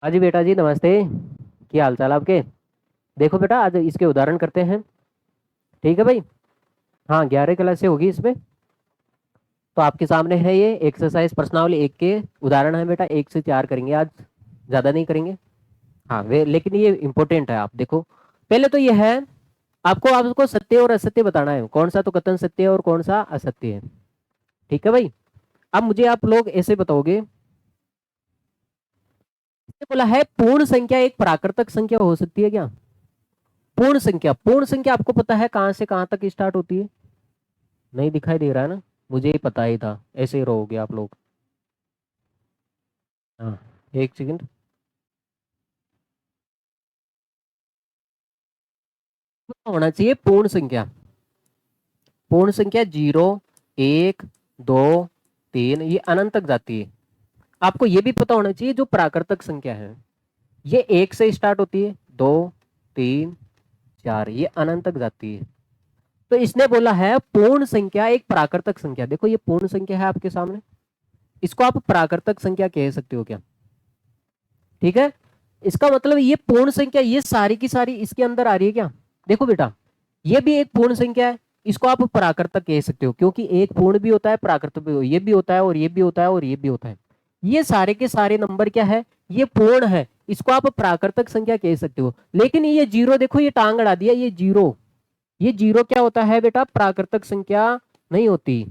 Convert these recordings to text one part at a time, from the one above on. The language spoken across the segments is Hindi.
हाँ जी बेटा जी, नमस्ते। क्या हाल चाल आपके? देखो बेटा, आज इसके उदाहरण करते हैं। ठीक है भाई। हाँ, 11 क्लास से होगी इसमें। तो आपके सामने है ये एक्सरसाइज प्रश्नावली एक के उदाहरण है बेटा, 1 से 4 करेंगे आज, ज़्यादा नहीं करेंगे। हाँ वे, लेकिन ये इंपॉर्टेंट है। आप देखो, पहले तो ये है, आपको आपको सत्य और असत्य बताना है, कौन सा तो कथन सत्य है और कौन सा असत्य है। ठीक है भाई। अब मुझे आप लोग ऐसे बताओगे, इसने बोला है पूर्ण संख्या एक प्राकृतिक संख्या हो सकती है क्या? पूर्ण संख्या आपको पता है कहाँ से कहाँ तक स्टार्ट होती है? नहीं दिखाई दे रहा है ना? मुझे ही पता ही था, ऐसे ही रहोगे आप लोग। हाँ, एक सेकंड। होना चाहिए पूर्ण संख्या। पूर्ण संख्या 0, 1, 2, 3 ये अनंत तक जाती है। आपको ये भी पता होना चाहिए जो प्राकृतिक संख्या है, ये 1 से स्टार्ट होती है, 2, 3, 4 ये अनंत तक जाती है। तो इसने बोला है पूर्ण संख्या एक प्राकृतिक संख्या। देखो ये पूर्ण संख्या है आपके सामने, इसको आप प्राकृतिक संख्या कह सकते हो क्या? ठीक है। इसका मतलब ये पूर्ण संख्या, ये सारी की सारी इसके अंदर आ रही है क्या? देखो बेटा, ये भी एक पूर्ण संख्या है, इसको आप प्राकृतक कह सकते हो, क्योंकि एक पूर्ण भी होता है, प्राकृतक भी ये भी होता है, और ये भी होता है, और ये भी होता है। ये सारे के सारे नंबर क्या है? ये पूर्ण है, इसको आप प्राकृतक संख्या कह सकते हो। लेकिन ये जीरो, देखो ये टांग अड़ा दिया, ये जीरो, ये जीरो क्या होता है बेटा? प्राकृतक संख्या नहीं होती,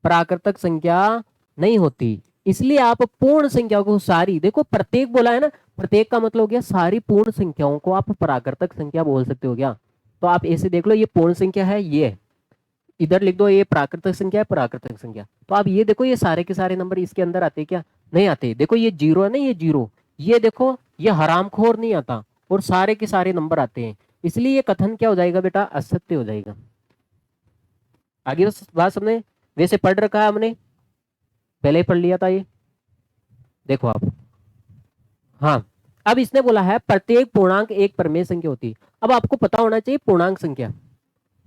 प्राकृतक संख्या नहीं होती। इसलिए आप पूर्ण संख्या को सारी, देखो प्रत्येक बोला है ना, प्रत्येक का मतलब हो गया सारी पूर्ण संख्याओं को आप प्राकृतक संख्या बोल सकते हो क्या? तो आप ऐसे देख लो, ये पूर्ण संख्या है, ये इधर लिख दो, ये प्राकृतिक संख्या है, प्राकृतिक संख्या। तो आप ये देखो, ये सारे के सारे नंबर इसके अंदर आते हैं क्या? नहीं आते। देखो ये जीरो है ना, ये जीरो, ये देखो ये हरामखोर नहीं आता, और सारे के सारे नंबर आते हैं। इसलिए ये कथन क्या हो जाएगा बेटा? असत्य हो जाएगा। आगे बस बात समझे? वैसे पढ़ रखा है हमने, पहले ही पढ़ लिया था ये। देखो आप, हाँ, अब इसने बोला है प्रत्येक पूर्णांक एक परमेय संख्या होती है। अब आपको पता होना चाहिए पूर्णांक संख्या,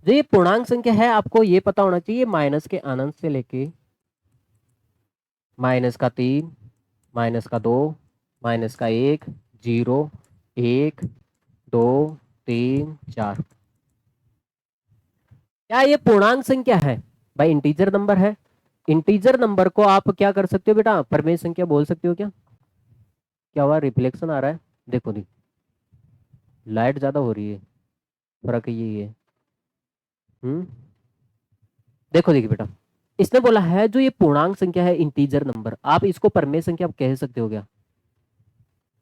जो ये पूर्णांक संख्या है आपको ये पता होना चाहिए, माइनस के अनंत से लेके -3, -2, -1, 0, 1, 2, 3, 4, क्या ये पूर्णांक संख्या है? भाई इंटीजर नंबर है। इंटीजर नंबर को आप क्या कर सकते हो बेटा? परमेय संख्या बोल सकते हो क्या? क्या हुआ, रिफ्लेक्शन आ रहा है? देखो दी, लाइट ज्यादा हो रही है, फर्क यही है। हम्म। देखो देखिए बेटा, इसने बोला है जो ये पूर्णांक संख्या है, इंटीजर नंबर, आप इसको परमेय संख्या आप कह सकते हो क्या?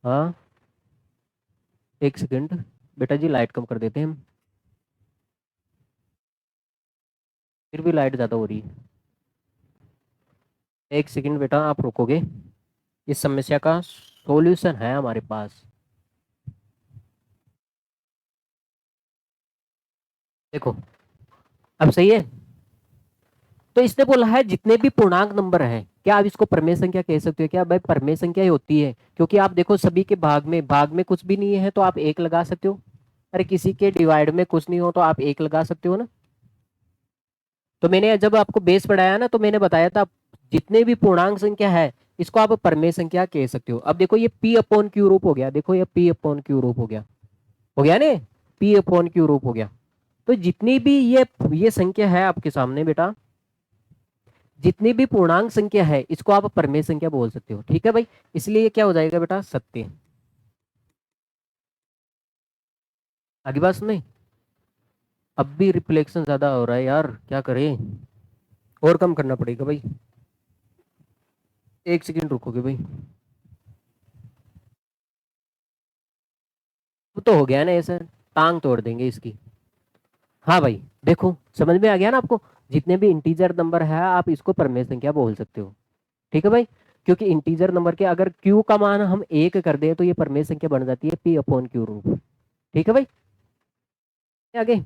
हाँ, एक सेकंड बेटा जी, लाइट कम कर देते हैं हम, फिर भी लाइट ज्यादा हो रही है। एक सेकंड बेटा, आप रुकोगे? इस समस्या का सॉल्यूशन है हमारे पास। देखो, अब सही है। तो इसने बोला है जितने भी पूर्णांक नंबर है, क्या आप इसको परमेय संख्या कह सकते हो क्या? भाई परमेय संख्या ही होती है, क्योंकि आप देखो सभी के भाग में कुछ भी नहीं है तो आप एक लगा सकते हो। अरे किसी के डिवाइड में कुछ नहीं हो तो आप एक लगा सकते हो ना। तो मैंने जब आपको बेस पढ़ाया ना, तो मैंने बताया था जितने भी पूर्णांक संख्या है इसको आप परमेय संख्या कह सकते हो। अब देखो ये P अपॉन क्यू रूप हो गया, देखो ये P अपॉन क्यू रूप हो गया ने, P अपॉन क्यू रूप हो गया। तो जितनी भी ये संख्या है आपके सामने बेटा, जितनी भी पूर्णांक संख्या है इसको आप परमेय संख्या बोल सकते हो। ठीक है भाई, इसलिए ये क्या हो जाएगा बेटा? सत्य। आगे बात सुने। अब भी रिफ्लेक्शन ज्यादा हो रहा है यार, क्या करें? और कम करना पड़ेगा भाई। एक सेकंड रुकोगे भाई? वो तो हो गया ना ऐसा, टांग तोड़ देंगे इसकी। हाँ भाई, देखो समझ में आ गया ना आपको? जितने भी इंटीजर नंबर है आप इसको परमेय संख्या बोल सकते हो। ठीक है भाई, क्योंकि इंटीजर नंबर के अगर क्यू का मान हम 1 कर दें तो ये परमेय संख्या बन जाती है P अपॉन क्यू रूप। ठीक है भाई, आगे।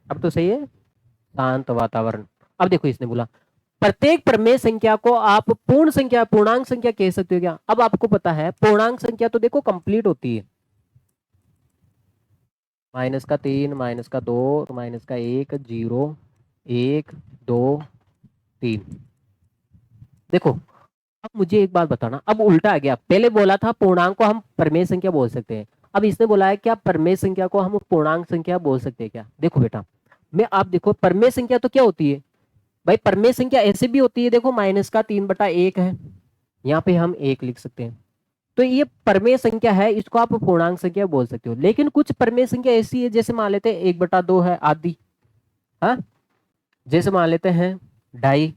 अब तो सही है, शांत वातावरण। अब देखो इसने बोला प्रत्येक प्रमेय संख्या को आप पूर्ण संख्या, पूर्णांक संख्या कह सकते हो क्या? अब आपको पता है पूर्णांक संख्या तो देखो कंप्लीट होती है, -3, -2, -1, 0, 1, 2, 3। देखो अब मुझे एक बात बताना, अब उल्टा आ गया, पहले बोला था पूर्णांक को हम परमेय संख्या बोल सकते हैं, अब इसने बोला है क्या परमेय संख्या को हम पूर्णांक संख्या बोल सकते हैं क्या। देखो बेटा, मैं आप देखो परमेय संख्या तो क्या होती है भाई, परमेय संख्या ऐसे भी होती है, देखो माइनस का 3/1 है, यहाँ पे हम 1 लिख सकते हैं, तो ये परमेय संख्या है, इसको आप पूर्णांक संख्या बोल सकते हो। लेकिन कुछ परमेय संख्या ऐसी है, जैसे मान लेते हैं 1/2 है आदि, हाँ, जैसे मान लेते हैं 2.5,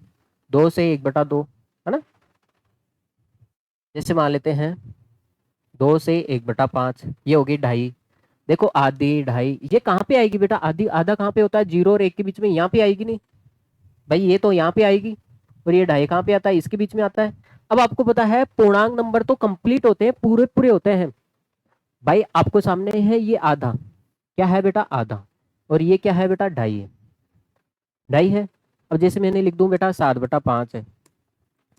2 से 1/2, है ना, जैसे मान लेते हैं 2 से 1/5, ये होगी 2.5। देखो आधी 2.5 ये कहाँ पे आएगी बेटा, आधी आधा कहाँ पे होता है, 0 और 1 के बीच में, यहाँ पे आएगी नहीं भाई, ये तो यहाँ पे आएगी, और ये 2.5 कहाँ पे आता है, इसके बीच में आता है। अब आपको पता है पूर्णांक नंबर तो कंप्लीट होते हैं, पूरे पूरे होते हैं भाई। आपको सामने है ये आधा, क्या है बेटा आधा, और ये क्या है बेटा 2.5 है, 2.5 है। अब जैसे मैंने लिख दूं बेटा 7/5 है,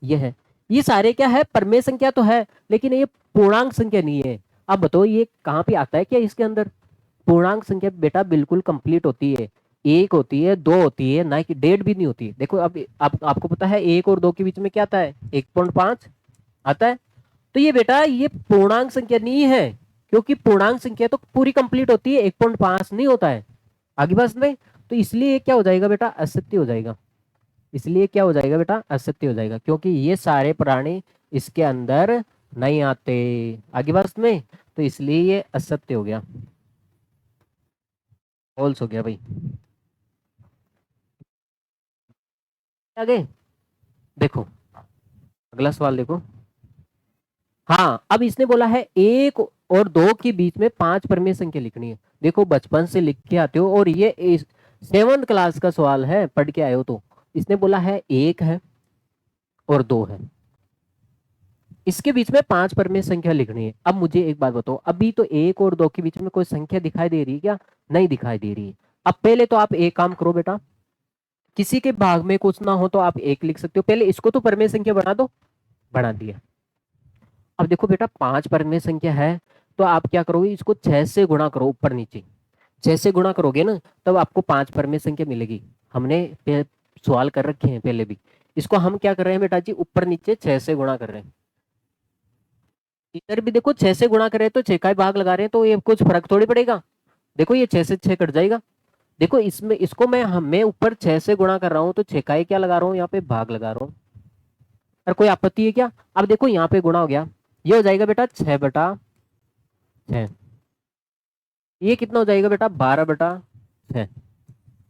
ये है, ये सारे क्या है परमेय संख्या तो है, लेकिन ये पूर्णांक संख्या नहीं है। अब बताओ ये कहाँ पे आता है क्या इसके अंदर, पूर्णांक संख्या बेटा बिल्कुल कंप्लीट होती है, 1 होती है, 2 होती है, ना कि 1.5 भी नहीं होती है। देखो अब आपको पता है 1 और 2 के बीच में क्या आता है, 1.5 आता है। तो ये बेटा ये पूर्णांक संख्या नहीं है, क्योंकि पूर्णांक संख्या तो पूरी कंप्लीट होती है, 1.5 नहीं होता है, आगे बस में। तो इसलिए क्या हो जाएगा बेटा, असत्य हो जाएगा, इसलिए क्या हो जाएगा बेटा, असत्य हो जाएगा, क्योंकि ये सारे प्राणी इसके अंदर नहीं आते, आगे बस में, तो इसलिए ये असत्य हो गया, फॉल्स हो गया भाई। आगे देखो, अगला सवाल देखो। हाँ, अब इसने बोला है 1 और 2 के बीच में 5 परमेय संख्या लिखनी है। देखो बचपन से लिख के आते हो, और ये 7th क्लास का सवाल है, पढ़ के आए हो तो। इसने बोला है 1 है और 2 है, इसके बीच में 5 परमेय संख्या लिखनी है। अब मुझे एक बात बताओ, अभी तो 1 और 2 के बीच में कोई संख्या दिखाई दे रही है क्या, नहीं दिखाई दे रही है। अब पहले तो आप एक काम करो बेटा, किसी के भाग में कुछ ना हो तो आप 1 लिख सकते हो, पहले इसको तो परमेय संख्या बना दो, बना दिया। अब देखो बेटा 5 परमेय संख्या है, तो आप क्या करोगे, इसको 6 से गुणा करो, ऊपर नीचे 6 से गुणा करोगे ना, तब आपको 5 परमेय संख्या मिलेगी। हमने सवाल कर रखे हैं पहले भी, इसको हम क्या कर रहे हैं बेटा जी, ऊपर नीचे 6 से गुणा कर रहे हैं। इधर भी देखो 6 से गुणा कर रहे हैं, तो 6 का ही भाग लगा रहे हैं, तो ये कुछ फर्क थोड़ी पड़ेगा। देखो ये 6 से 6 कट जाएगा, देखो इसमें इसको मैं ऊपर 6 से गुणा कर रहा हूँ, तो 6 का ही क्या लगा रहा हूँ, यहाँ पे भाग लगा रहा हूँ। और कोई आपत्ति है क्या। अब देखो यहाँ पे गुणा हो गया, ये हो जाएगा बेटा 6/6, ये कितना हो जाएगा बेटा 12/6,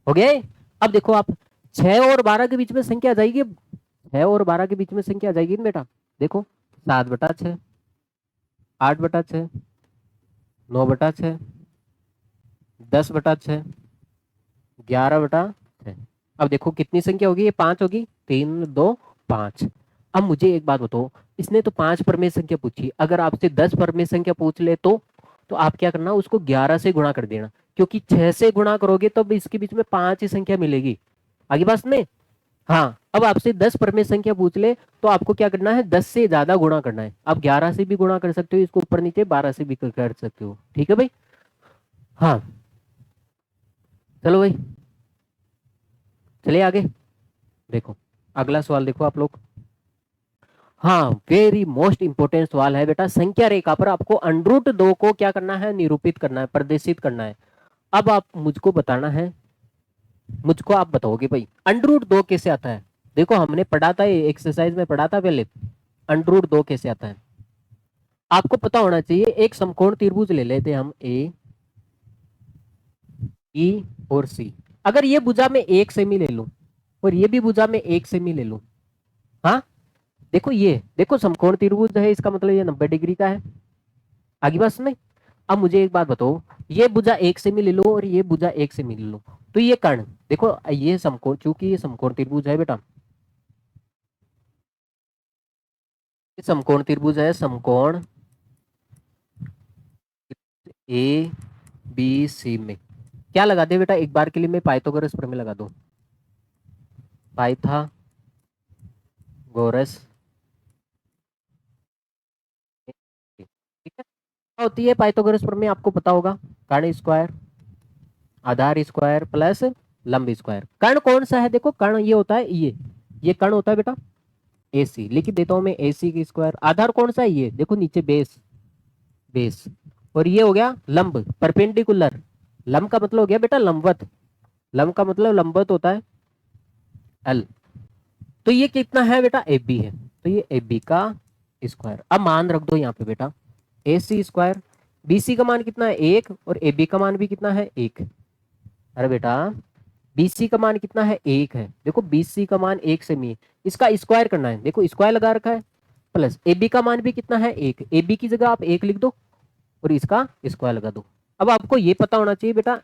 हो गया ये? अब देखो आप 6 और 12 के बीच में संख्या आ जाएगी, 6 और 12 के बीच में संख्या आ जाएगी ना बेटा, देखो 7/6, 8/6, 9/6, 10/6, 11/6। अब देखो कितनी संख्या होगी, ये 5 होगी, 3 2 5। अब मुझे एक बात बताओ, इसने तो 5 परमेय संख्या पूछी, अगर आपसे 10 परमेय संख्या पूछ ले तो आप क्या करना, उसको 11 से गुणा कर देना, क्योंकि 6 से गुणा करोगे तब इसके बीच में 5 ही संख्या मिलेगी, आगे बात में। हाँ, अब आपसे 10 परमेय संख्या पूछ ले, तो आपको क्या करना है, 10 से ज्यादा गुणा करना है। आप 11 से भी गुणा कर सकते हो, इसको ऊपर नीचे 12 से भी कर सकते हो, ठीक है भाई। हाँ चलो भाई, चलिए आगे देखो, अगला सवाल देखो आप लोग। हाँ, वेरी मोस्ट इंपोर्टेंट सवाल है बेटा, संख्या रेखा पर आपको √2 को क्या करना है, निरूपित करना है, प्रदर्शित करना है। अब आप मुझको बताना है, मुझको आप बताओगे भाई √2 कैसे आता है। देखो हमने पढ़ा था, ये एक्सरसाइज में पढ़ा था पहले, √2 कैसे आता है। आपको पता होना चाहिए, एक समकोण त्रिभुज ले लेते हैं हम, ए ई और सी। अगर ये भुजा में 1 सेमी ले लूं, और ये भी भुजा में 1 सेमी ले लूं, हाँ देखो ये देखो समकोण त्रिभुज है, इसका मतलब ये 90 डिग्री का है, आगे बस में। अब मुझे एक बात बताओ, ये भुजा 1 सेमी ले लो और ये भुजा 1 सेमी ले लो, तो ये कर्ण देखो, ये समकोण, चूंकि ये समकोण त्रिभुज है बेटा, ये समकोण त्रिभुज है, समकोण ए बी सी में क्या लगा दे बेटा, एक बार के लिए मैं पाइथागोरस प्रमेय लगा दूं, पाइथागोरस, ठीक है। क्या होती है पाइथागोरस प्रमेय, आपको पता होगा, कर्ण स्क्वायर आधार स्क्वायर प्लस लंब स्क्वायर। कर्ण कौन सा है, देखो कर्ण ये होता है, ये कर्ण होता है बेटा, AC लिख देता हूं मैं, AC की स्क्वायर। आधार कौन सा है ये, देखो नीचे बेस, बेस। और ये हो गया लंब, परपेंडिकुलर। लंब का मतलब हो गया बेटा लंबवत, लंब का मतलब लंबवत होता है L। तो ये कितना है बेटा, AB है, तो ये AB का स्क्वायर। अब मान रख दो यहाँ पे बेटा, AC स्क्वायर। BC का मान कितना है 1, और AB का मान भी कितना है 1। अरे बेटा BC का मान कितना है 1 है, देखो BC का मान 1 से मी, इसका स्क्वायर करना है, देखो स्क्वायर लगा रखा है, प्लस AB का मान भी कितना है 1, AB की जगह आप 1 लिख दो और इसका स्क्वायर लगा दो। अब आपको ये पता होना चाहिए बेटा,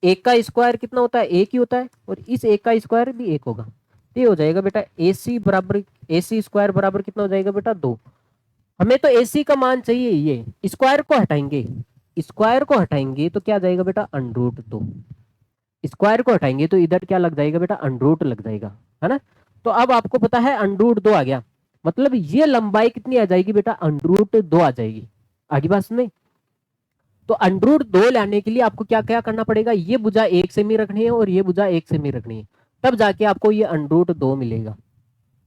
एक का स्क्वायर कितना होता है, एक ही होता है, और इस एक का स्क्वायर भी एक होगा। तो ये हो जाएगा बेटा AC बराबर, AC स्क्वायर बराबर कितना हो जाएगा बेटा 2। हमें तो AC का मान चाहिए, ये स्क्वायर को हटाएंगे, स्क्वायर को हटाएंगे तो क्या आ जाएगा बेटा √2। स्क्वायर को हटाएंगे तो इधर क्या लग जाएगा बेटा, √, लग जाएगा, है ना। तो अब आपको पता है √2 आ गया, मतलब ये लंबाई कितनी आ जाएगी बेटा, √2 आ जाएगी। आगे बात में, तो √2 लाने के लिए आपको क्या क्या करना पड़ेगा, ये भुजा 1 सेमी रखनी है और ये भुजा 1 सेमी रखनी है, तब जाके आपको ये √2 मिलेगा।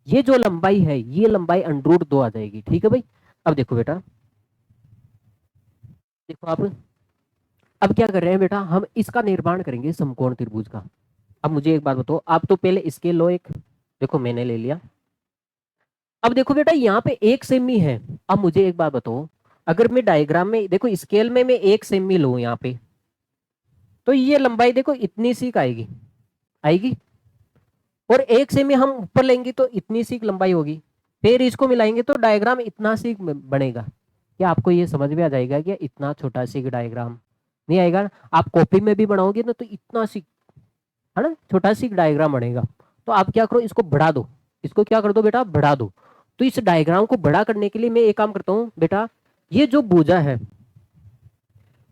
ये जो लंबाई है, ये लंबाई √2 आ जाएगी, ठीक है भाई। अब देखो बेटा, देखो आप अब क्या कर रहे हैं बेटा, हम इसका निर्माण करेंगे समकोण त्रिभुज का। अब मुझे एक बात बताओ, आप तो पहले स्केल लो एक, देखो मैंने ले लिया। अब देखो बेटा यहाँ पे 1 सेमी है। अब मुझे एक बात बताओ, अगर मैं डायग्राम में देखो स्केल में मैं 1 सेमी लूं यहाँ पे, तो ये लंबाई देखो इतनी सी आएगी, आएगी। और 1 सेमी हम ऊपर लेंगे तो इतनी सी लंबाई होगी, फिर इसको मिलाएंगे तो डायग्राम इतना सी बनेगा। क्या आपको ये समझ में आ जाएगा कि इतना छोटा सी डायग्राम नहीं आएगा ना? आप कॉपी में भी बनाओगे ना तो इतना सी, है ना, छोटा सी डायग्राम बनेगा। तो आप क्या करो, इसको बढ़ा दो, इसको क्या कर दो बेटा, बढ़ा दो। तो इस डायग्राम को बड़ा करने के लिए मैं एक काम करता हूँ बेटा, ये जो भुजा है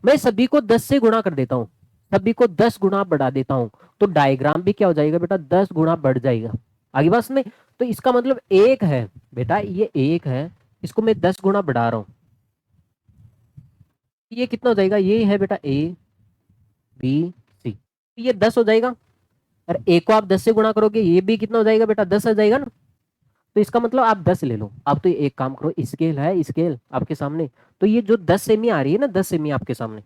मैं सभी को 10 से गुणा कर देता हूँ, सभी को 10 गुना बढ़ा देता हूँ, तो डायग्राम भी क्या हो जाएगा बेटा, 10 गुना बढ़ जाएगा। आगे बात में, तो इसका मतलब 1 है बेटा, ये 1 है, इसको मैं 10 गुना बढ़ा रहा हूँ, ये कितना हो जाएगा, ये है बेटा ABC, ये 10 हो जाएगा। और ए को आप 10 से गुणा करोगे, ये भी कितना हो जाएगा बेटा, 10 आ जाएगा ना। तो इसका मतलब आप 10 ले लो। आप तो एक काम करो, स्केल है, स्केल आपके सामने, तो ये जो 10 सेमी आ रही है ना, 10 सेमी आपके सामने,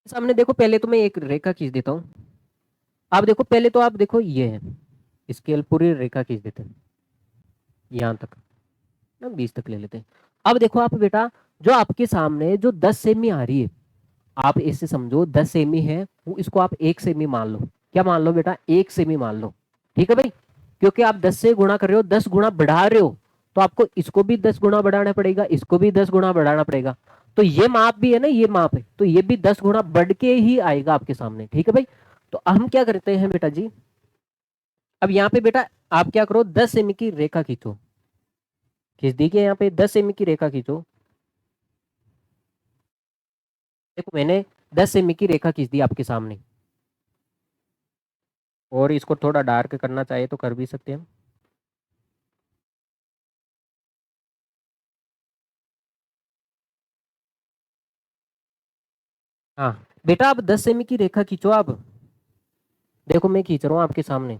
सामने देखो। पहले तो मैं एक रेखा खींच देता हूँ। आप देखो, पहले तो आप देखो ये है, स्केल पूरी रेखा खींच देते हैं यहाँ तक ना, 20 तक ले लेते हैं। अब देखो आप बेटा, जो आपके सामने जो 10 सेमी आ रही है, आप इसे समझो 10 सेमी है, वो इसको आप 1 सेमी मान लो। क्या मान लो बेटा, 1 सेमी मान लो, ठीक है भाई। क्योंकि आप 10 से गुणा कर रहे हो, 10 गुना बढ़ा रहे हो, तो आपको इसको भी 10 गुना बढ़ाना पड़ेगा, इसको भी 10 गुना बढ़ाना पड़ेगा। तो ये माप भी है ना, ये माप है, तो ये भी 10 गुना बढ़ के ही आएगा आपके सामने, ठीक है भाई। तो हम क्या करते हैं बेटा जी, अब यहाँ पे बेटा आप क्या करो, 10 सेमी की रेखा खींचो, खींच दी कि यहाँ पे 10 सेमी की रेखा खींचो। देखो मैंने 10 सेमी की रेखा खींच दी आपके सामने, और इसको थोड़ा डार्क करना चाहे तो कर भी सकते हैं हम। हाँ बेटा, आप 10 सेमी की रेखा खींचो। आप देखो मैं खींच रहा हूँ आपके सामने,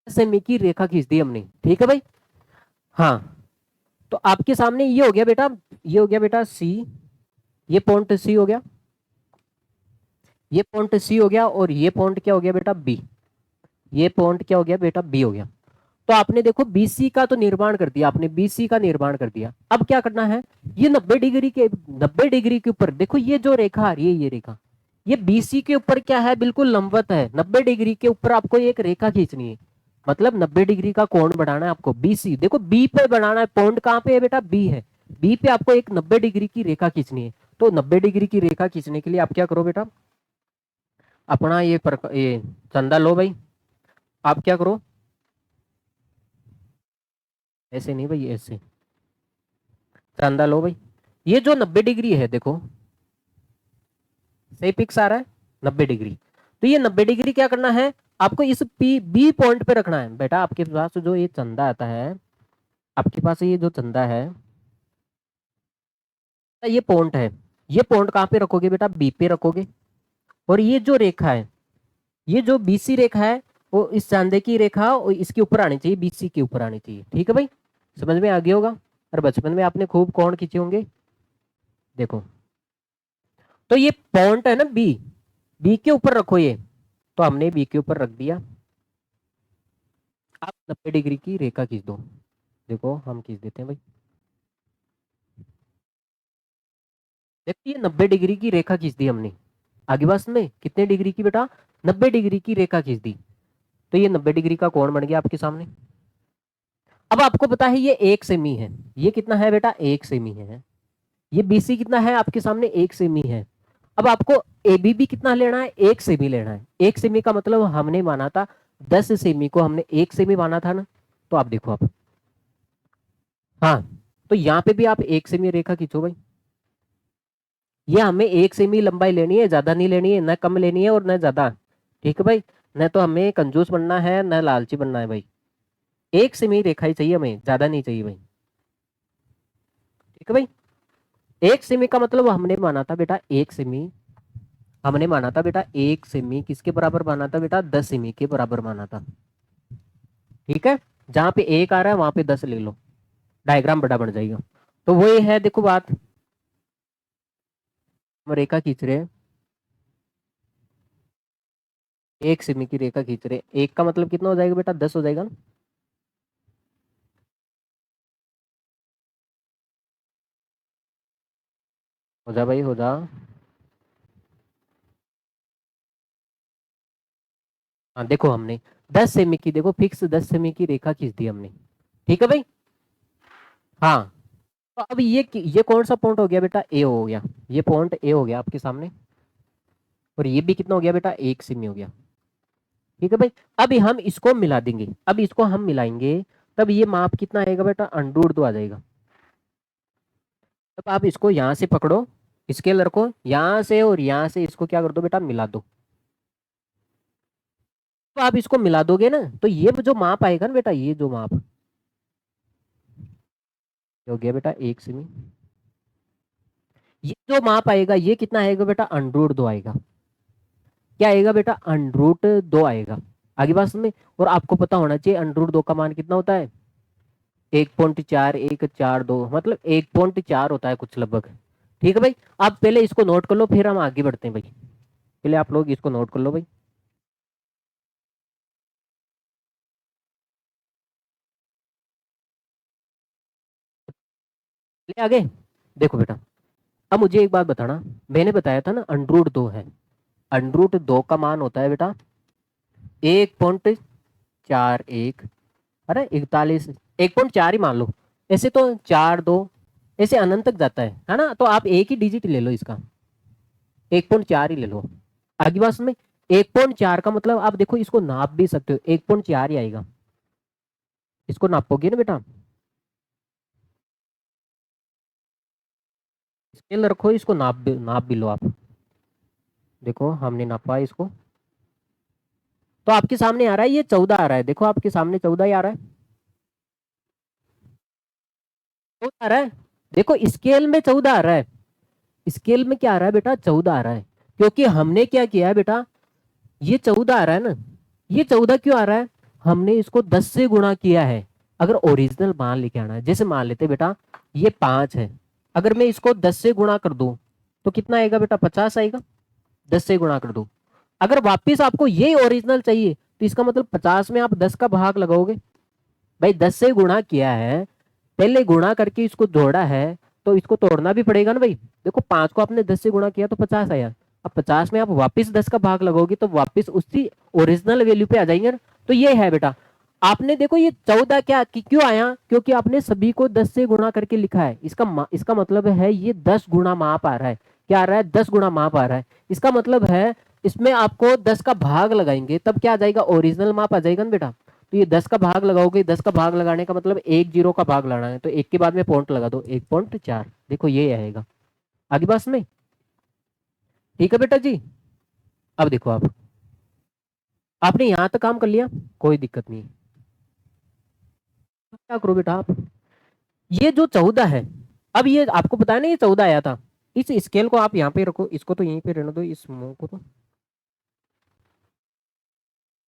10 सेमी की रेखा खींच दी हमने, ठीक है भाई। हाँ, तो आपके सामने ये हो गया बेटा, ये हो गया बेटा सी, ये पॉइंट सी हो गया, ये पॉइंट सी हो गया, और ये पॉइंट क्या हो गया बेटा बी, ये पॉइंट क्या हो गया बेटा बी हो गया। तो आपने देखो BC का तो निर्माण कर दिया, आपने BC का निर्माण कर दिया। अब क्या करना है, ये 90 डिग्री के, 90 डिग्री के ऊपर देखो, ये जो रेखा आ रही है, ये रेखा, ये BC के ऊपर क्या है, बिल्कुल लंबवत है। 90 डिग्री के ऊपर आपको एक रेखा खींचनी है, मतलब 90 डिग्री का कोण बढ़ाना है आपको। BC देखो B पे बढ़ाना है, पॉइंट कहाँ पे है बेटा, B है, B पे आपको एक 90 डिग्री की रेखा खींचनी है। तो 90 डिग्री की रेखा खींचने के लिए आप क्या करो बेटा, अपना ये चंदा लो भाई। आप क्या करो, ऐसे नहीं भाई, ऐसे चंदा लो भाई। ये जो 90 डिग्री है देखो, सही पिक्स आ रहा है 90 डिग्री। तो ये 90 डिग्री क्या करना है, आपको इस बी पॉइंट पे रखना है बेटा। आपके पास जो ये चंदा आता है, आपके पास ये जो चंदा है, ये पॉइंट है, ये पॉइंट कहाँ पे रखोगे बेटा, बी पे रखोगे। और ये जो रेखा है, ये जो बीसी रेखा है, वो इस सांधे की रेखा और इसके ऊपर आनी चाहिए, बीसी के ऊपर आनी चाहिए। ठीक है भाई, समझ में आ गया होगा। और बचपन में आपने खूब कोण खींचे होंगे। देखो, तो ये पॉइंट है ना बी, बी के ऊपर रखो ये, तो हमने बी के ऊपर रख दिया। आप 90 डिग्री की रेखा खींच दो। देखो हम खींच देते हैं भाई। देखिए 90 डिग्री की रेखा खींच दी हमने। आगे बस में कितने डिग्री की बेटा, 90 डिग्री की रेखा खींच दी। तो ये 90 डिग्री का कोण बन गया आपके सामने। अब आपको पता है ये 1 सेमी है। ये कितना है बेटा, 1 सेमी है। ये बीसी कितना है आपके सामने, 1 सेमी है। अब आपको एबी भी कितना लेना है, 1 सेमी लेना है। 1 सेमी का मतलब हमने माना था 10 सेमी को हमने 1 सेमी माना था ना। तो आप देखो आप, हाँ, तो यहाँ पे भी आप 1 सेमी रेखा खींचो भाई। ये हमें 1 सेमी लंबाई लेनी है, ज्यादा नहीं लेनी है, न कम लेनी है और न ज्यादा। ठीक है भाई, न तो हमें कंजूस बनना है न लालची बनना है भाई। 1 सेमी रेखा ही चाहिए हमें, ज्यादा नहीं चाहिए भाई। ठीक है भाई, 1 सेमी का मतलब हमने माना था बेटा 1 सेमी, हमने माना था बेटा 1 सेमी किसके बराबर माना था बेटा, 10 सेमी के बराबर माना था। ठीक है, जहां पे 1 आ रहा है वहां पे 10 ले लो, डायग्राम बड़ा बन जाएगा। तो वही है, देखो बात, हम रेखा खींच रहे हैं, 1 सेमी की रेखा खींच रहे हैं। 1 का मतलब कितना हो जाएगा बेटा, 10 हो जाएगा ना। हो जा भाई, हो जा। हाँ देखो, हमने 10 सेमी की, देखो फिक्स 10 सेमी की रेखा खींच दी हमने। ठीक है भाई, हाँ। तो अब ये कौन सा पॉइंट हो गया बेटा, ए हो गया। ये पॉइंट ए हो गया आपके सामने। और ये भी कितना हो गया बेटा, 1 सेमी हो गया। ठीक है भाई, अब हम इसको मिला देंगे, अब इसको हम मिलाएंगे, तब ये माप कितना आएगा बेटा, √2 आ जाएगा। तब आप इसको यहाँ से पकड़ो, स्केल रखो यहाँ से, और यहाँ से इसको क्या कर दो बेटा, मिला दो। तो आप इसको मिला दोगे ना, तो ये जो माप आएगा ना बेटा, ये जो माप हो गया बेटा 1 सेमी, ये जो माप आएगा ये कितना आएगा बेटा, √2 आएगा। क्या आएगा बेटा, √2 आएगा। आगे बात समझ में। और आपको पता होना चाहिए √2 का मान कितना होता है, 1.4142, मतलब 1.4 होता है कुछ लगभग। ठीक है भाई, आप पहले इसको नोट कर लो, फिर हम आगे बढ़ते हैं भाई। पहले आप लोग इसको नोट कर लो भाई। ले आगे, देखो बेटा, अब मुझे एक बात बताना, मैंने बताया था ना √2 है, √2 का मान होता है बेटा 1.41, अरे 41, 1.4 ही मान लो। ऐसे तो 4 2 ऐसे अनंत तक जाता है ना। तो आप एक ही डिजिट ले लो इसका, 1.4 ही ले लो। आगे बात में, 1.4 का मतलब आप देखो इसको नाप भी सकते हो, 1.4 ही आएगा। इसको नापोगे ना बेटा, स्केल रखो, इसको नाप भी लो आप। देखो हमने नापा इसको, तो आपके सामने आ रहा है ये 14 आ रहा है। देखो आपके सामने 14 ही आ रहा है, 14 आ रहा है। देखो स्केल में 14 आ रहा है, स्केल में क्या आ रहा है बेटा, 14 आ रहा है। क्योंकि हमने क्या किया है बेटा, ये 14 आ रहा है ना, ये 14 क्यों आ रहा है, हमने इसको 10 से गुणा किया है। अगर ओरिजिनल मान लेके आना है, जैसे मान लेते बेटा ये 5 है, अगर मैं इसको 10 से गुणा कर दूं तो कितना आएगा बेटा, 50 आएगा। 10 से गुणा कर दो, अगर वापिस आपको ये ओरिजिनल चाहिए तो इसका मतलब 50 में आप 10 का भाग लगाओगे। भाई 10 से गुणा किया है, पहले गुणा करके इसको जोड़ा है, तो इसको तोड़ना भी पड़ेगा ना भाई। देखो 5 को आपने 10 से गुणा किया तो 50 आया, अब 50 में आप वापिस 10 का भाग लगाओगे तो वापिस उसी ओरिजिनल वैल्यू पे आ जाएंगे ना। तो ये है बेटा, आपने देखो ये 14 क्या क्यों आया, क्योंकि आपने सभी को 10 से गुणा करके लिखा है। इसका मतलब है ये 10 गुणा माप आ रहा है। क्या आ रहा है, 10 गुणा माप आ रहा है। इसका मतलब है इसमें आपको 10 का भाग लगाएंगे तब क्या आ जाएगा, ओरिजिनल माप आ जाएगा ना बेटा। तो ये 10 का भाग लगाओगे, 10 का भाग लगाने का मतलब एक जीरो का भाग लगाना है, तो एक के बाद में पॉइंट लगा दो, 1.4। देखो ये आएगा आगे बस में। ठीक है बेटा जी, अब देखो आप, आपने यहां तक काम कर लिया, कोई दिक्कत नहीं। क्या करो बेटा आप, ये जो 14 है, अब ये आपको पता है ना ये 14 आया था, इस स्केल को आप यहाँ पे रखो, इसको तो यहीं पे रहने दो, इस मुंह को तो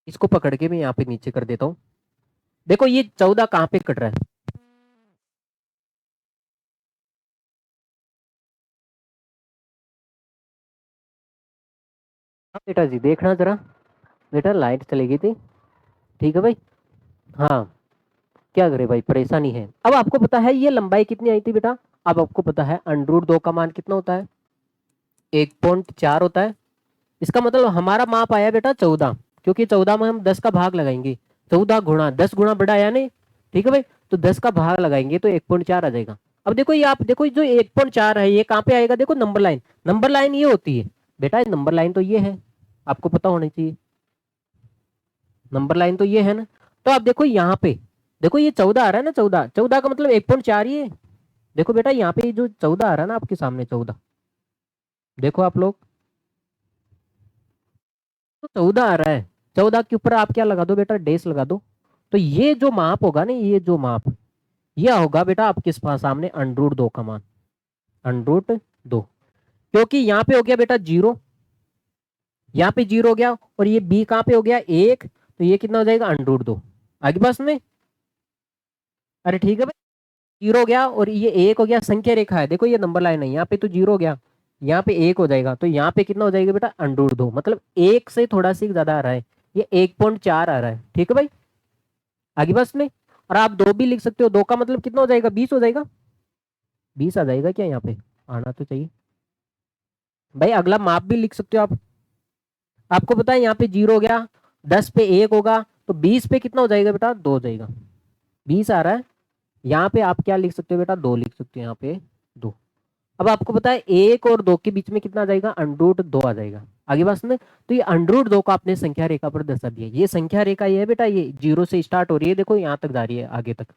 इसको पकड़ के मैं यहाँ पे नीचे कर देता हूँ। देखो ये 14 कहाँ पे कट रहा है, हाँ बेटा जी देखना जरा, बेटा लाइट चली गई थी, ठीक है भाई। हाँ क्या करे भाई, परेशानी है। अब आपको पता है ये लंबाई कितनी आई थी बेटा, अब आपको पता है √2 का मान कितना होता है, 1.4 होता है। इसका मतलब हमारा माप आया बेटा 14, क्योंकि 14 में हम 10 का भाग लगाएंगे, 14 गुणा 10 गुणा बड़ा आया नहीं, ठीक है भाई। तो 10 का भाग लगाएंगे तो 1.4 आ जाएगा। अब देखो ये, आप देखो जो 1.4 है ये कहाँ पे आएगा, देखो नंबर लाइन, नंबर लाइन ये होती है बेटा, नंबर लाइन तो ये है, आपको पता होना चाहिए, नंबर लाइन तो ये है ना। तो आप देखो यहाँ पे, देखो ये 14 आ रहा है ना, 14 14 का मतलब 1.4 ही है। देखो बेटा यहाँ पे जो 14 आ रहा है ना आपके सामने 14, देखो आप लोग, तो 14 आ रहा है, 14 के ऊपर आप क्या लगा दो बेटा, डेस लगा दो। तो ये जो माप होगा ना, ये जो माप, यह होगा बेटा आपके सामने √2 का मान, √2, क्योंकि यहाँ पे हो गया बेटा 0, यहाँ पे 0 हो गया, और ये बी कहाँ पे हो गया 1, तो ये कितना हो जाएगा √2। आगे पास में, अरे ठीक है भाई, 0 हो गया और ये 1 हो गया, संख्या रेखा है, देखो ये नंबर लाइन है, यहाँ पे तो 0 हो गया, यहाँ पे 1 हो जाएगा, तो यहाँ पे कितना हो जाएगा बेटा √2, मतलब 1 से थोड़ा सी ज्यादा आ रहा है, ये 1.4 आ रहा है, ठीक है भाई। आगे बस में, और आप 2 भी लिख सकते हो, 2 का मतलब कितना हो जाएगा 20 हो जाएगा, 20 आ जाएगा क्या, यहाँ पे आना तो चाहिए भाई। अगला माप भी लिख सकते हो आप, आपको पता है यहाँ पे 0 हो गया, 10 पे 1 होगा, तो 20 पे कितना हो जाएगा बेटा 2 हो जाएगा, 20 आ रहा है। यहाँ पे आप क्या लिख सकते हो बेटा, 2 लिख सकते हो यहाँ पे 2। अब आपको पता है 1 और 2 के बीच में कितना आ जाएगा, √2 आ जाएगा। आगे बात सुने, तो ये √2 का आपने संख्या रेखा पर दर्शा दिया, ये संख्या रेखा ये है बेटा, ये 0 से स्टार्ट हो रही है, देखो यहाँ तक जा रही है आगे तक,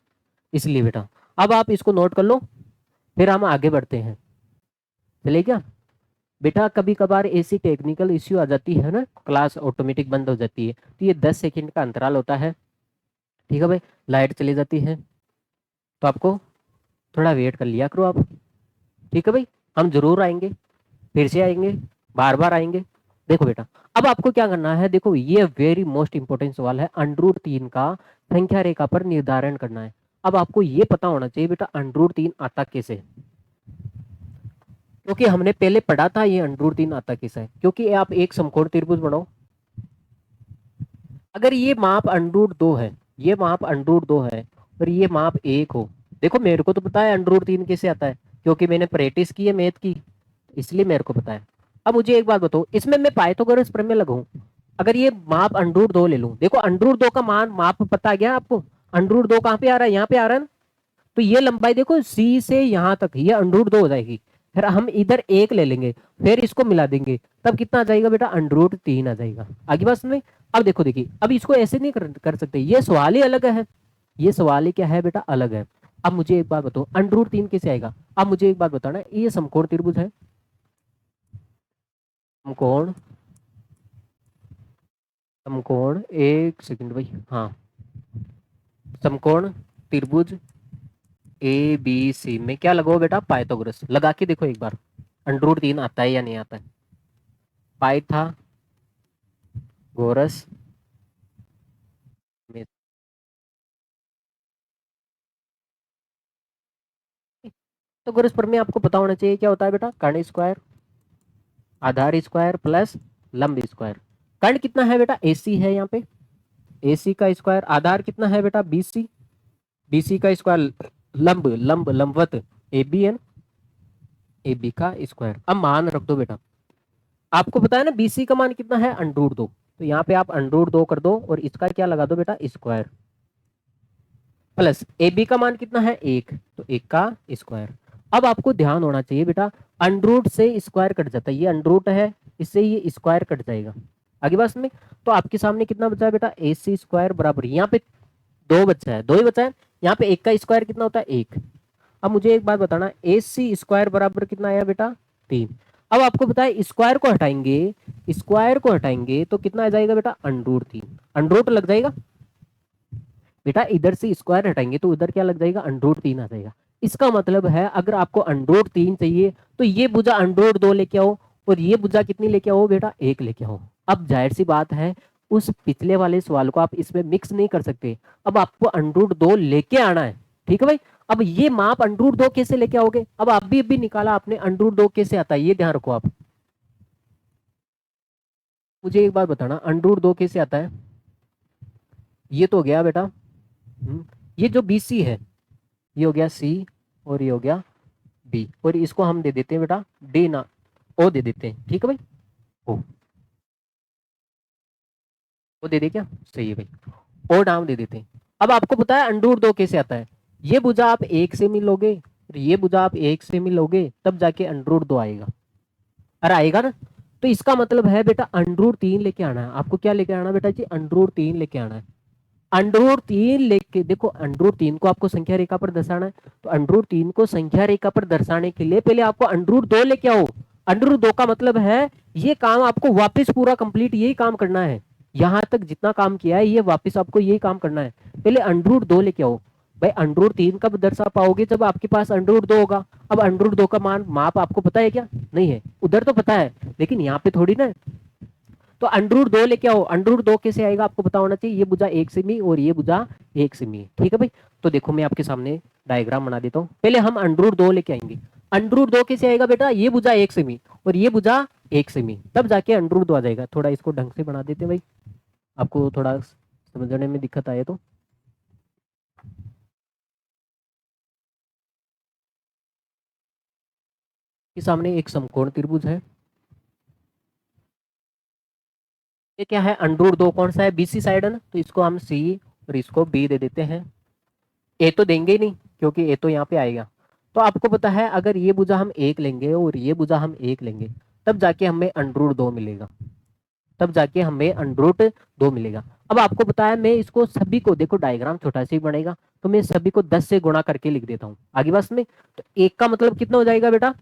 इसलिए बेटा अब आप इसको नोट कर लो, फिर हम आगे बढ़ते हैं, चलिए क्या बेटा। कभी कभार ऐसी टेक्निकल इश्यू आ जाती है ना, क्लास ऑटोमेटिक बंद हो जाती है, तो ये 10 सेकंड का अंतराल होता है, ठीक है भाई। लाइट चली जाती है तो आपको थोड़ा वेट कर लिया करो आप, ठीक है भाई। हम जरूर आएंगे, फिर से आएंगे, बार बार आएंगे। देखो बेटा अब आपको क्या करना है, देखो ये वेरी मोस्ट इंपॉर्टेंट सवाल है, √3 का संख्या रेखा पर निर्धारण करना है। अब आपको ये पता होना चाहिए बेटा √3 आता कैसे, क्योंकि हमने पहले पढ़ा था ये √3 आता कैसे है, क्योंकि आप एक समकोण त्रिभुज बनाओ, अगर ये माप √2 है, ये माप √2 है और ये माप 1 हो, देखो मेरे को तो पता है √3 कैसे आता है, क्योंकि मैंने प्रैक्टिस की है मैथ की, इसलिए मेरे को पता है। अब मुझे एक बात बताओ, इसमें मैं पाइथागोरस प्रमेय लगाऊं, अगर ये माप √2 ले लूं, देखो √2 का मान माप पता गया आपको, √2 कहाँ पे आ रहा है, यहाँ पे आ रहा है ना। तो ये लंबाई देखो सी से यहाँ तक ये √2 हो जाएगी, फिर हम इधर 1 ले लेंगे, फिर इसको मिला देंगे, तब कितना आ जाएगा बेटा √3 आ जाएगा। आगे बात सुन, अब देखो देखिए, अब इसको ऐसे नहीं कर सकते, ये सवाल ही अलग है, ये सवाल ही क्या है बेटा अलग है। अब मुझे एक बात बताओ √3 कैसे आएगा, अब मुझे एक बात बताना, ये समकोण त्रिभुज है, समकोण, समकोण एक सेकंड भाई, हाँ समकोण त्रिभुज ABC में क्या लगाओ बेटा, पाइथागोरस लगा के देखो एक बार, √3 आता है या नहीं आता है, पाइथागोरस में। तो गोरस प्रमेय आपको पता होना चाहिए क्या होता है बेटा, कर्ण स्क्वायर, आधार स्क्वायर प्लस लंब स्क्वायर। कर्ण कितना है बेटा AC है यहाँ पे, AC का स्क्वायर, आधार कितना है बेटा BC, BC का स्क्वायर, लंब लंब लंबवत AB है, AB का स्क्वायर। अब मान रख दो बेटा, आपको पता है ना BC का मान कितना है √2, तो यहाँ पे आप √2 कर दो और इसका क्या लगा दो बेटा स्क्वायर, प्लस AB का मान कितना है 1, तो 1 का स्क्वायर। अब आपको ध्यान होना चाहिए बेटा, √ से स्क्वायर कट जाता है, ये √ है, इससे ये स्क्वायर कट जाएगा। आगे बात में, तो आपके सामने कितना बचा है बेटा AC² बराबर, यहाँ पे 2 बचा है, 2 ही बचा है, यहाँ पे 1 का स्क्वायर कितना होता है 1। अब मुझे एक बात बताना, AC² बराबर कितना आया बेटा 3। अब आपको पता है स्क्वायर को हटाएंगे, स्क्वायर को हटाएंगे तो कितना आ जाएगा बेटा √3, √ लग जाएगा बेटा, इधर से स्क्वायर हटाएंगे तो उधर क्या लग जाएगा √3 आ जाएगा। इसका मतलब है अगर आपको √3 चाहिए तो ये भुजा √2 लेके आओ और ये भुजा कितनी लेके आओ बेटा 1 लेके आओ। अब जाहिर सी बात है उस पिछले वाले सवाल को आप इसमें मिक्स नहीं कर सकते। अब आपको √2 लेके आना है, ठीक है भाई। अब ये माप √2 कैसे लेके आओगे? अब अभी निकाला आपने, √2 कैसे आता है ये ध्यान रखो आप। मुझे एक बात बताना, √2 कैसे आता है? ये तो हो गया बेटा, ये जो BC है ये हो गया C और ये हो गया B, और इसको हम दे देते हैं बेटा D ना O दे देते हैं, ठीक है भाई। ओ दे दे क्या? सही है भाई, ओ नाम दे देते हैं। अब आपको पता है √2 कैसे आता है? ये भुजा आप 1 से मिलोगे और ये भुजा आप 1 से मिलोगे, तब जाके √2 आएगा। अरे आएगा ना? तो इसका मतलब है बेटा √3 लेके आना है आपको। क्या लेके आना बेटा जी? √3 लेके आना है। √3 लेके देखो, √3 को आपको संख्या रेखा पर दर्शाना है, तो √3 को संख्या रेखा पर दर्शाने के लिए पहले आपको √2 लेके आओ। √2 का मतलब है ये काम आपको वापस पूरा कंप्लीट यही काम करना है। यहां तक जितना काम किया है ये वापस आपको यही काम करना है। पहले √2 लेके आओ भाई। √3 कब दर्शा पाओगे? जब आपके पास √2 होगा। अब √2 का मान माप आपको पता है क्या? नहीं है, उधर तो पता है लेकिन यहाँ पे थोड़ी ना। तो √2 लेके आओ। √2 कैसे आएगा आपको पता होना चाहिए। ये भुजा 1 सेमी और ये भुजा 1 सेमी, ठीक है भाई। तो देखो मैं आपके सामने डायग्राम बना देता हूँ। पहले हम √2 लेके आएंगे। √2 कैसे आएगा बेटा? ये भुजा 1 सेमी और ये भुजा 1 सेमी, तब जाके √2 आ जाएगा। थोड़ा इसको ढंग से बना देते हैं भाई, आपको थोड़ा समझने में दिक्कत आए तो। के सामने एक समकोण त्रिभुज है। ये क्या है? √2 कौन सा है? BC साइड है ना, तो इसको हम C और इसको B दे देते हैं। ए तो देंगे ही नहीं क्योंकि ए तो यहाँ पे आएगा। तो आपको पता है अगर ये भुजा हम 1 लेंगे और ये भुजा हम 1 लेंगे, तब जाके हमें √2 मिलेगा। तब जाके हमें √2 मिलेगा। अब आपको पता है मैं इसको सभी को, देखो डायग्राम छोटा सा ही बनेगा, तो मैं सभी को 10 से गुणा करके लिख देता हूँ आगे बस में। तो 1 का मतलब कितना हो जाएगा बेटा?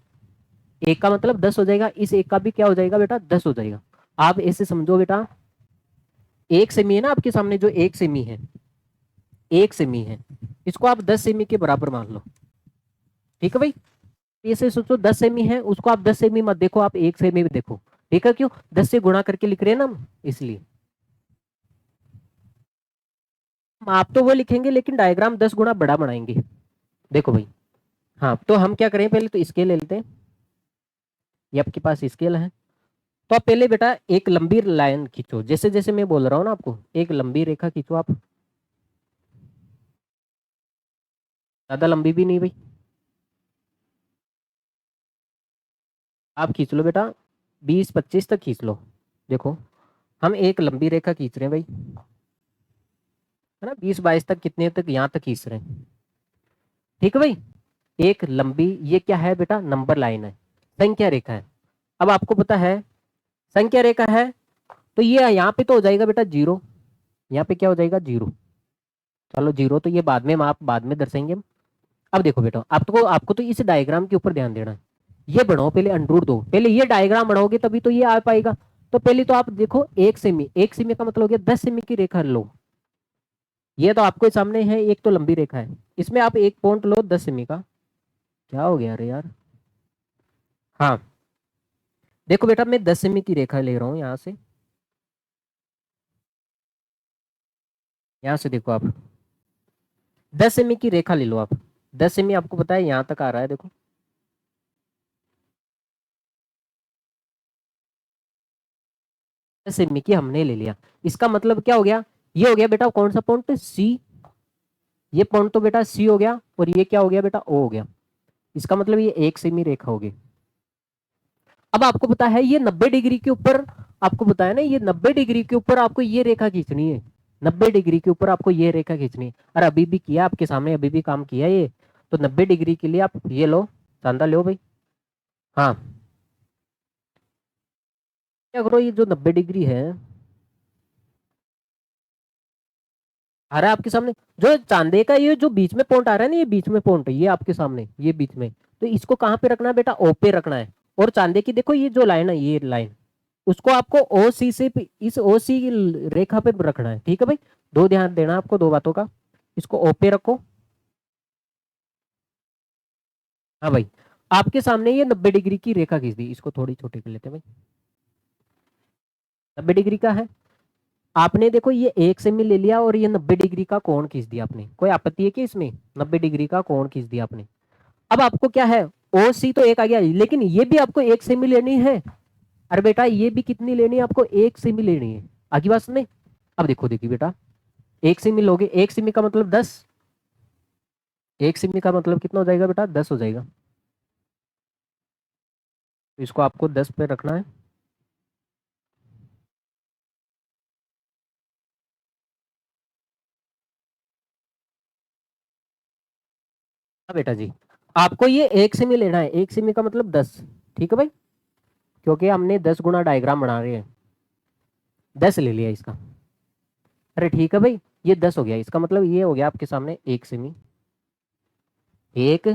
1 का मतलब 10 हो जाएगा। इस 1 का भी क्या हो जाएगा बेटा? 10 हो जाएगा। आप ऐसे समझो बेटा, 1 सेमी है ना आपके सामने, जो 1 सेमी है, 1 सेमी है, इसको आप 10 सेमी के बराबर मान लो, ठीक है भाई। ऐसे सोचो 10 सेमी है, उसको आप 10 सेमी मत देखो, आप 1 सेमी भी देखो, ठीक है। क्यों? 10 से गुणा करके लिख रहे हैं ना हम, इसलिए। आप तो वो लिखेंगे लेकिन डायग्राम 10 गुना बड़ा बनाएंगे, देखो भाई। हाँ, तो हम क्या करें, पहले तो स्केल ले लेते हैं। ये आपके पास स्केल है, तो आप पहले बेटा एक लंबी लाइन खींचो, जैसे जैसे मैं बोल रहा हूँ ना आपको, एक लंबी रेखा खींचो आप। ज्यादा लंबी भी नहीं भाई, आप खींच लो बेटा 20-25 तक खींच लो। देखो हम एक लंबी रेखा खींच रहे हैं भाई, है ना, 20-22 तक, कितने तक? यहाँ तक खींच रहे हैं, ठीक है भाई। एक लंबी, ये क्या है बेटा? नंबर लाइन है, संख्या रेखा है। अब आपको पता है संख्या रेखा है, तो ये यहाँ पे तो हो जाएगा बेटा 0। यहाँ पे क्या हो जाएगा? 0। चलो 0 तो ये बाद में आप बाद में दर्शाएंगे हम। अब देखो बेटा, आपको आपको तो इस डायग्राम के ऊपर ध्यान देना है। ये बनाओ पहले √2, पहले ये डायग्राम बनाओगे तभी तो ये आ पाएगा। तो पहले तो आप देखो 1 सेमी, 1 सेमी का मतलब हो गया 10 सेमी की रेखा लो। ये तो आपको सामने है, एक तो लंबी रेखा है, इसमें आप एक पॉइंट लो 10 सेमी का। क्या हो गया अरे यार? हाँ देखो बेटा, मैं 10 सेमी की रेखा ले रहा हूँ यहाँ से, यहाँ से देखो आप 10 सेमी की रेखा ले लो आप। 10 सेमी आपको पता है यहाँ तक आ रहा है, देखो 10 सेमी की हमने ले लिया। इसका मतलब क्या हो गया? ये हो गया बेटा कौन सा पॉइंट? सी। ये पॉइंट तो बेटा सी हो गया, और ये क्या हो गया बेटा? ओ हो गया। इसका मतलब ये 1 सेमी रेखा होगी। अब आपको पता है ये 90 डिग्री के ऊपर, आपको पता है ना, ये 90 डिग्री के ऊपर आपको ये रेखा खींचनी है। 90 डिग्री के ऊपर आपको ये रेखा खींचनी है। और अभी भी किया आपके सामने, अभी भी काम किया ये। तो 90 डिग्री के लिए आप ये लो, चांदा लो भाई। हाँ, क्या करो, ये जो 90 डिग्री है आ रहा है आपके सामने, जो चांदे का ये जो बीच में पॉइंट आ रहा है ना, ये बीच में पॉइंट है, ये आपके सामने, ये बीच में। तो इसको कहाँ पे रखना है बेटा? ओ पे रखना है। और चांदे की देखो ये जो लाइन है, ये लाइन, उसको आपको ओ सी से, इस ओ सी रेखा पे रखना है, ठीक है भाई। दो ध्यान देना आपको, दो बातों का। इसको ओ पे रखो। हाँ भाई, आपके सामने ये 90 डिग्री की रेखा खींच दी, इसको थोड़ी छोटी कर लेते हैं भाई। 90 डिग्री का है, आपने देखो ये 1 सेमी ले लिया और ये 90 डिग्री का कोण खींच दिया आपने, कोई आपत्ति है कि इसमें 90 डिग्री का कोण खींच दिया आपने। अब आपको क्या है, ओ सी तो एक आ गया, लेकिन ये भी आपको 1 सेमी लेनी है। अरे बेटा ये भी कितनी लेनी है आपको, 1 सेमी लेनी है, आगे बात में। अब देखो देखिए बेटा, 1 सेमी लोगे, 1 सेमी का मतलब 10, 1 सेमी का मतलब कितना हो जाएगा बेटा, 10 हो जाएगा। तो इसको आपको 10 पे रखना है। हाँ बेटा जी, आपको ये 1 सेमी लेना है, 1 सेमी का मतलब 10, ठीक है भाई, क्योंकि हमने 10 गुना डायग्राम बना रहे हैं, 10 ले लिया इसका। अरे ठीक है भाई, ये 10 हो गया, इसका मतलब ये हो गया आपके सामने 1 सेमी, 1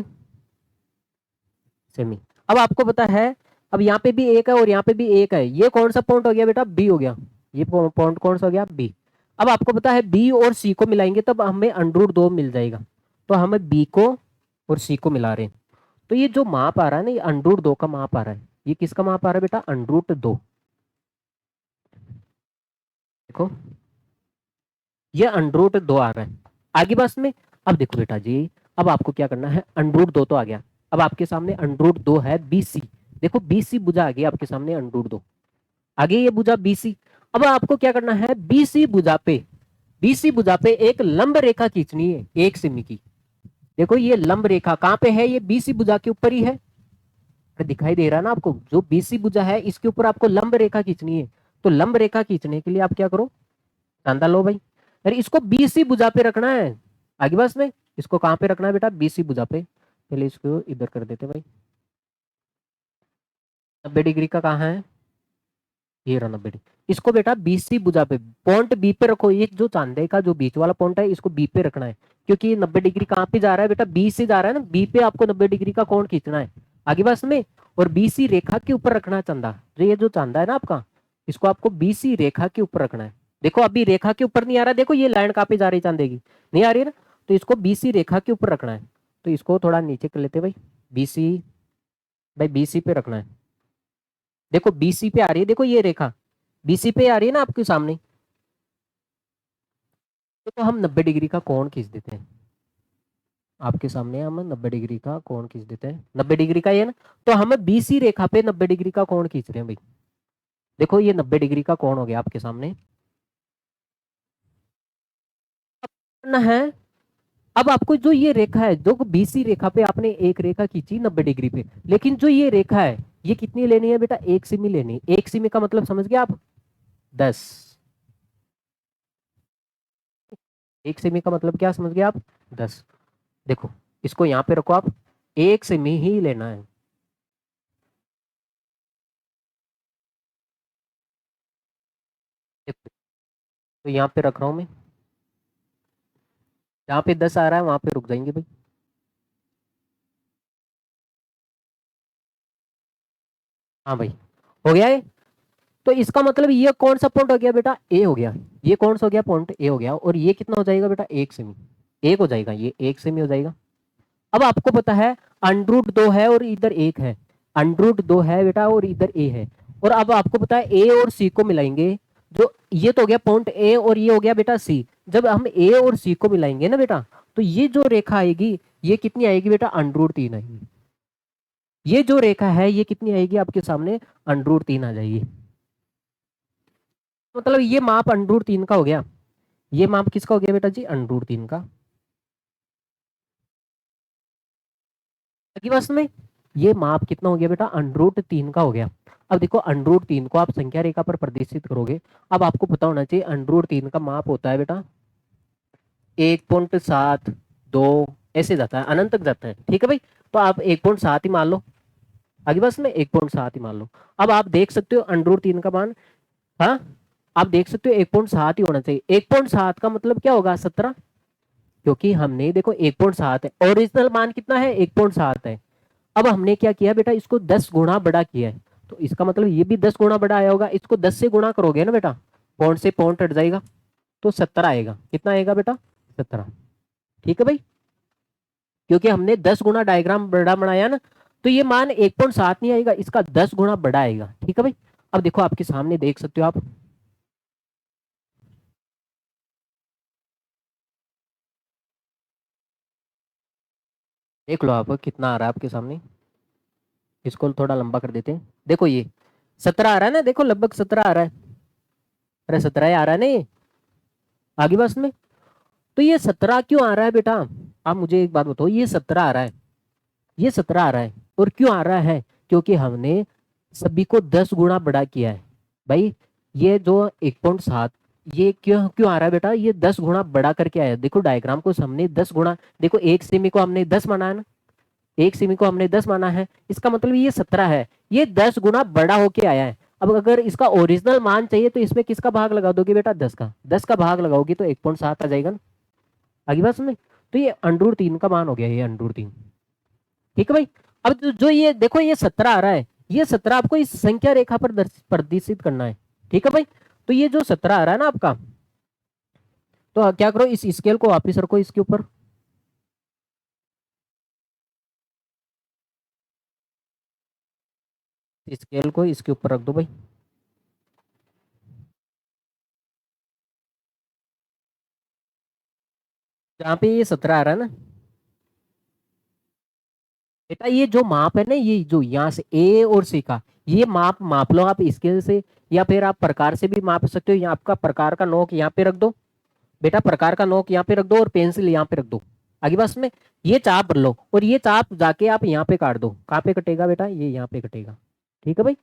सेमी। अब आपको पता है, अब यहाँ पे भी एक है और यहाँ पे भी एक है, ये कौन सा पॉइंट हो गया बेटा, बी हो गया, ये पॉइंट कौन सा हो गया, बी। अब आपको पता है बी और सी को मिलाएंगे तब हमें √2 मिल जाएगा, तो हमें बी को और सी को मिला रहे हैं। तो ये जो माप आ रहा है ना, ये √2 का माप आ रहा है, ये किसका माप आ रहा है बेटा, √2। देखो ये √2 आ रहा है, आगे बस में। अब देखो बेटा जी, अब आपको क्या करना है, √2 तो आ गया, अब आपके सामने √2 है बी सी। देखो बी सी भुजा आ गया आपके सामने √2, आगे ये भुजा बी सी। अब आपको क्या करना है, बी सी भुजा पे एक लंब रेखा खींचनी है 1 सेमी की। देखो ये लंब रेखा कहाँ पे है, ये बी सी भुजा के ऊपर ही है, दिखाई दे रहा है ना आपको, जो बी सी भुजा है इसके ऊपर आपको लंब रेखा खींचनी है। तो लंब रेखा खींचने के लिए आप क्या करो, चांदा लो भाई, अरे इसको बी सी भुजा पे रखना है, आगे बस में। इसको कहाँ पे रखना है बेटा, बी सी भुजा पे, पहले इसको इधर कर देते भाई। 90 डिग्री का कहाँ है, ये रहा 90 डिग्री। इसको बेटा बी सी भुजा पे, पॉइंट बी पे रखो, ये जो चांदे का जो बीच वाला पॉइंट है इसको बी पे रखना है, क्योंकि 90 डिग्री कहाँ पे जा रहा है बेटा, बी से जा रहा है ना, बी पे आपको 90 डिग्री का कोण खींचना है, आगे बस में। और बी सी रेखा के ऊपर रखना है चांदा, जो ये जो चांदा है ना आपका, इसको आपको बी सी रेखा के ऊपर रखना है। देखो अभी रेखा के ऊपर नहीं आ रहा, देखो ये लाइन कहाँ पे जा रही है चांदे की, नहीं आ रही है ना, तो इसको बी सी रेखा के ऊपर रखना है। तो इसको थोड़ा नीचे कर लेते भाई, बी सी, भाई बी सी पे रखना है। देखो बी सी पे आ रही है, देखो ये रेखा बीसी पे आ रही है ना आपके सामने, तो हम 90 डिग्री का कोण खींच देते हैं, आपके सामने हम 90 डिग्री का कोण खींच देते हैं, 90 डिग्री का ये ना, तो हम बीसी रेखा पे 90 डिग्री का कोण खींच रहे हैं भाई। देखो ये 90 डिग्री का कोण हो गया आपके सामने। करना है, अब आपको जो ये रेखा है, जो बीसी रेखा पे आपने एक रेखा खींची 90 डिग्री पे, लेकिन जो ये रेखा है ये कितनी लेनी है बेटा, 1 सेमी लेनी है। 1 सेमी का मतलब समझ गया आप, 10। 1 सेमी का मतलब क्या समझ गया आप, 10। देखो इसको यहाँ पे रखो आप, 1 सेमी ही लेना है। तो यहाँ पे रख रहा हूँ मैं, जहाँ पे 10 आ रहा है वहां पे रुक जाएंगे भाई। हाँ भाई, हो गया है। तो इसका मतलब ये कौन सा पॉइंट हो गया बेटा, ए हो गया, ये कौन सा हो गया, पॉइंट ए हो गया, और ये कितना हो जाएगा बेटा, 1 सेमी, एक हो जाएगा, ये 1 सेमी हो जाएगा। अब आपको पता है √2 है और इधर एक है, √2 है बेटा और इधर ए है, और अब आपको पता है ए और सी को मिलाएंगे, जो ये तो हो गया पॉइंट ए और ये हो गया बेटा सी, जब हम ए और सी को मिलाएंगे ना बेटा, तो ये जो रेखा आएगी ये कितनी आएगी बेटा, √3 आएगी। ये जो रेखा है ये कितनी आएगी आपके सामने, √3 आ जाएगी। मतलब ये माप √3 का हो गया, ये माप किसका हो गया बेटा जी, √3 का। बस में ये माप कितना हो गया बेटा, √3 का हो गया। अब देखो √3 को आप संख्या रेखा पर प्रदर्शित करोगे, अब आपको पता होना चाहिए √3 का माप होता है बेटा 1.72, ऐसे जाता है, अनंत तक जाता है, ठीक है भाई। तो आप 1.7 ही मान लो, आगे बस में 1.7 ही मान लो। अब आप देख सकते हो √3 का मान, हाँ आप देख सकते हो 1.7 ही होना चाहिए, 1.7 का मतलब क्या होगा, 17, क्योंकि हमने देखो 1.7 है, ओरिजिनल मान कितना है, 1.7 है। अब हमने क्या किया बेटा, इसको 10 गुना बड़ा किया है, तो इसका मतलब ये भी 10 गुना बड़ा आया होगा, इसको 10 से गुना करोगे ना बेटा, पॉइंट से पॉइंट हट जाएगा, तो 17 आएगा, कितना आएगा बेटा, 17, ठीक है भाई, क्योंकि हमने 10 गुना डायग्राम बड़ा बनाया ना, तो ये मान 1.7 नहीं आएगा, इसका 10 गुना बड़ा आएगा, ठीक है भाई। अब देखो आपके सामने देख सकते हो आप, देख लो आप कितना आ रहा है आपके सामने। इसको थोड़ा लंबा कर देते हैं। देखो ये 17 आ रहा है ना, देखो लगभग 17 आ रहा है। अरे 17 आ रहा है ना ये आगे बस में। तो ये 17 क्यों आ रहा है बेटा? आप मुझे एक बात बताओ, ये 17 आ रहा है, ये 17 आ रहा है, और क्यों आ रहा है? क्योंकि हमने सभी को 10 गुना बड़ा किया है भाई। ये जो 1.7, ये क्यों क्यों आ रहा है बेटा? ये 10 गुना बड़ा करके आया है। देखो डायग्राम को हमने 10 गुना, देखो एक सेमी को हमने 10 माना है ना, एक सेमी को हमने 10 माना है, इसका मतलब ये 17 है, ये 10 गुना बड़ा होके आया है। अब अगर इसका ओरिजिनल मान चाहिए तो इसमें किसका भाग लगा दोगे बेटा? 10 का, 10 का भाग लगाओगी तो 1.7 आ जाएगा ना। आगे बात सुन। तो ये √3 का मान हो गया, ये √3। ठीक है भाई। अब जो ये देखो ये 17 आ रहा है, ये 17 आपको इस संख्या रेखा पर प्रदर्शित करना है। ठीक है भाई। तो ये जो 17 आ रहा है ना आपका, तो क्या करो, इस स्केल को वापिस रखो इसके ऊपर। स्केल को इसके ऊपर रख दो भाई। जहाँ पे ये 17 आ रहा है ना बेटा, ये जो माप है ना, ये जो यहाँ से ए और सी का, ये माप माप लो आप स्केल से, या फिर आप प्रकार से भी माप सकते हो। यहाँ आपका प्रकार का नोक यहाँ पे रख दो बेटा, प्रकार का नोक यहाँ पे रख दो और पेंसिल यहाँ पे रख दो। आगे बस में ये चाप लो, और ये चाप जाके आप यहाँ पे काट दो। कहाँ पे कटेगा बेटा? ये यहाँ पे कटेगा। ठीक है भाई।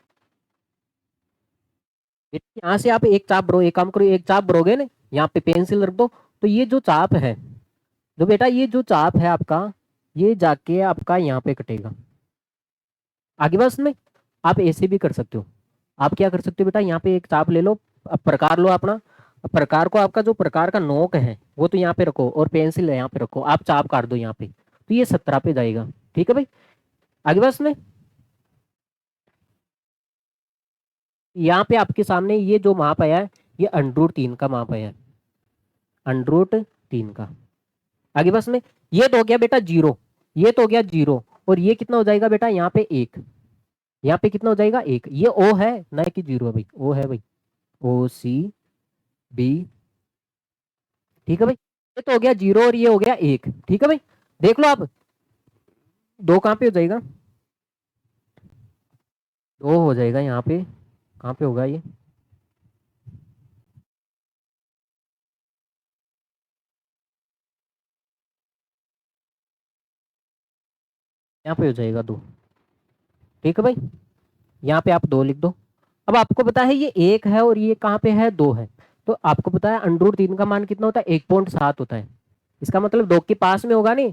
यहाँ से आप एक चाप भरो, एक काम करो, एक चाप भरोगे ना, यहाँ पे पेंसिल रख दो। तो ये जो चाप है, जो बेटा ये जो चाप है आपका, ये जाके आपका यहाँ पे कटेगा। आगे बस में आप ऐसे भी कर सकते हो। आप क्या कर सकते हो बेटा, यहाँ पे एक चाप ले लो, अब प्रकार लो अपना। अब प्रकार को, आपका जो प्रकार का नोक है वो तो यहाँ पे रखो, और पेंसिल है यहाँ पे रखो, आप चाप काट दो यहाँ पे, तो ये 17 पे जाएगा। ठीक है भाई। आगे बस में यहाँ पे आपके सामने ये जो माप आया है, ये √3 का माप आया है, √3 का। आगे बस में ये तो हो गया बेटा जीरो, ये तो हो गया जीरो, और ये कितना हो जाएगा बेटा? यहाँ पे एक, यहाँ पे कितना हो जाएगा? एक। ये ओ है ना कि जीरो है भाई? ओ है भाई, OCB। ठीक है भाई। ये तो हो गया जीरो और ये हो गया एक। ठीक है भाई। देख लो आप, दो कहाँ पे हो जाएगा? दो हो जाएगा यहाँ पे। कहाँ पे होगा ये? यहाँ पे हो जाएगा दो। ठीक है भाई। यहाँ पे आप दो लिख दो। अब आपको पता है ये एक है और ये कहाँ पे है? दो है। तो आपको पता है √3 का मान कितना होता है? 1.7 होता है। इसका मतलब दो के पास में होगा नहीं?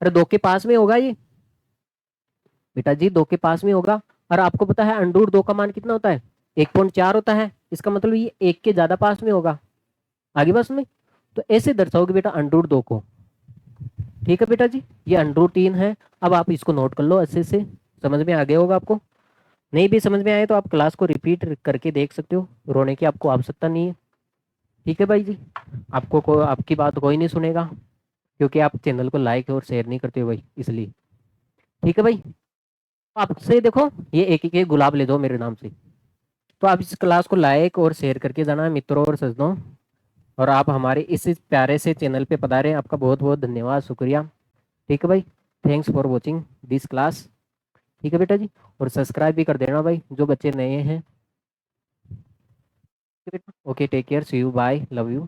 अरे दो के पास में होगा ये बेटा जी, दो के पास में होगा। और आपको पता है √2 का मान कितना होता है? 1.4 होता है। इसका मतलब ये एक के ज्यादा पास में होगा। आगे बस में तो ऐसे दर्शाओगे बेटा √2 को। ठीक है बेटा जी, ये √3 है। अब आप इसको नोट कर लो अच्छे से, समझ में आ गया होगा आपको। नहीं भी समझ में आए तो आप क्लास को रिपीट करके देख सकते हो, रोने की आपको आवश्यकता नहीं है। ठीक है भाई जी। आपकी बात कोई नहीं सुनेगा, क्योंकि आप चैनल को लाइक और शेयर नहीं करते हो भाई, इसलिए। ठीक है भाई। आपसे देखो, ये एक एक गुलाब ले दो मेरे नाम से। तो आप इस क्लास को लाइक और शेयर करके जाना मित्रों और सज्जनों। और आप हमारे इस प्यारे से चैनल पे पधारे, आपका बहुत बहुत धन्यवाद, शुक्रिया। ठीक है भाई। Thanks for watching this class. ठीक है बेटा जी। और सब्सक्राइब भी कर देना भाई जो बच्चे नए हैं। Okay, take care, see you, bye, love you.